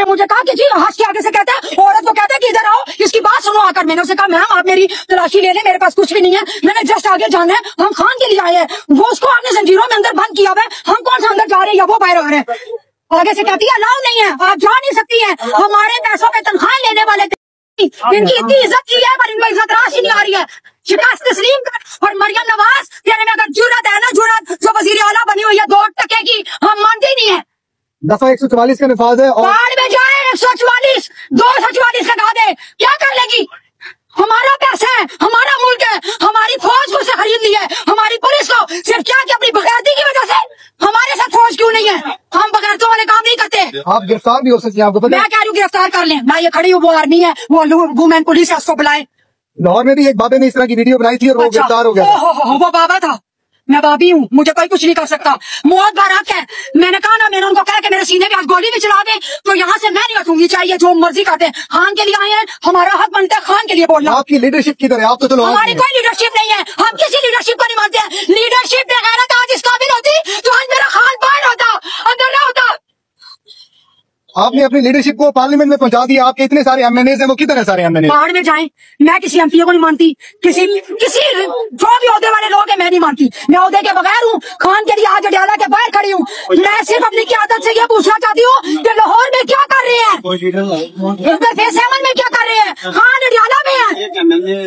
ने मुझे कहा कि जी हंस के आगे से कहता है, औरत को कहता है कि इधर आओ, इसकी बात सुनो आकर। मैंने उसे कहा मैम आप मेरी तलाशी ले लें, मेरे पास कुछ भी नहीं है, मैंने जस्ट आगे जाना है, हम खान के लिए आए हैं। वो उसको आपने जंजीरों में अंदर बंद किया हुआ है, हम कौन सा अंदर जा रहे हैं या वो बाहर आ रहे हैं। आगे से कहती है अलाउ नहीं है, आप जा नहीं सकती है, हमारे पैसों पे तनख्वाह लेने वाले इनकी इतनी इज्जत की है पर इनको इज्जत राशि नहीं आ रही है। शिकायत तस्लीम कर। और मरियम नवाज कहने में अगर जुर्रत है ना, जुर्रत जो वजीर आला बनी हुई है 2 टके की, हम मानते ही नहीं है। दफा 144 का निफाज है और बाढ़ में जाए 144 244 लगा दे, क्या कर लेगी। हमारा पैसा है, हमारा मुल्क है, हमारी फौज को से खरीद ली है, हमारी पुलिस को सिर्फ क्या कि अपनी बगैरती की वजह से। हमारे साथ फौज क्यों नहीं है, हम बगैरतों वाले काम नहीं करते। आप गिरफ्तार भी हो सकते हैं, आपको पता है। मैं कह रही हूँ गिरफ्तार कर लें, मैं ये खड़ी हूँ, वो आर्मी है, वो वुमेन पुलिस है, उसको बुलाए। लाहौर में भी एक बाबे ने इस तरह की वीडियो बनाई थी और वो गिरफ्तार हो गया। वो बाबा था, मैं बाबी हूँ, मुझे कोई कुछ नहीं कर सकता। मौत बारात है, मैंने कहा ना, मैंने उनको कहा कि मेरे सीने पे आज गोली भी चला दे तो यहाँ से मैं नहीं रखूंगी, चाहिए जो मर्जी करते हैं। खान के लिए आए हैं, हमारा हक बनता है खान के लिए बोलना। आपकी लीडरशिप किधर है, आप तो चलो। हमारी कोई लीडरशिप नहीं है, हम किसी लीडरशिप को नहीं मानते हैं। लीडरशिप बेगैरत आज इस काबिल होती तो आज मेरा खान बाहर होता, अंदर ना होता। आपने अपनी लीडरशिप को पार्लियामेंट में पहुंचा दिया। आपके इतने सारे एमएनए हैं, वो किधर है सारे एमएनए। बाहर में जाएं, मैं किसी एमपीओ को नहीं मानती, किसी जो भी ओहदे वाले लोग हैं मैं नहीं मानती। मैं ओहदे के बगैर हूँ, खान के लिए आज अडियाला के बाहर खड़ी हूँ। मैं सिर्फ अपनी क़यादत से ये पूछना चाहती हूँ कि लाहौर में क्या कर रहे हैं, इंटरफेस अमन में क्या कर रहे हैं, खान अडियाला में है।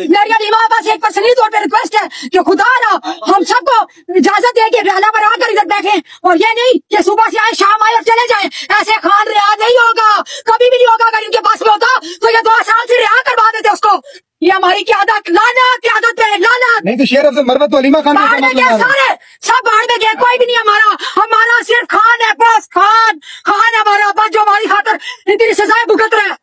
मेरी अलीमा बस एक पर्सनली तौर पर रिक्वेस्ट है कि खुदा ना हम सबको इजाजत दे कि अडियाला पर आकर इधर बैठे, और ये नहीं कि सुबह से आए शाम आए और चले जाए। ऐसे खान रिहा नहीं होगा, कभी भी नहीं होगा। अगर इनके पास में होता तो ये 2 साल से रिहा करवा देते उसको। ये हमारी क़यादत, लानत क़यादत पे लानत। नहीं तो शेर अफजल मरवत तो अलीमा खान बाहर में गए, सारे सब बाहर में गए, कोई भी नहीं हमारा सिर्फ खान है, बस खान हमारा, बस जो हमारी खातर इतनी सजाएं भुगत रहे हैं।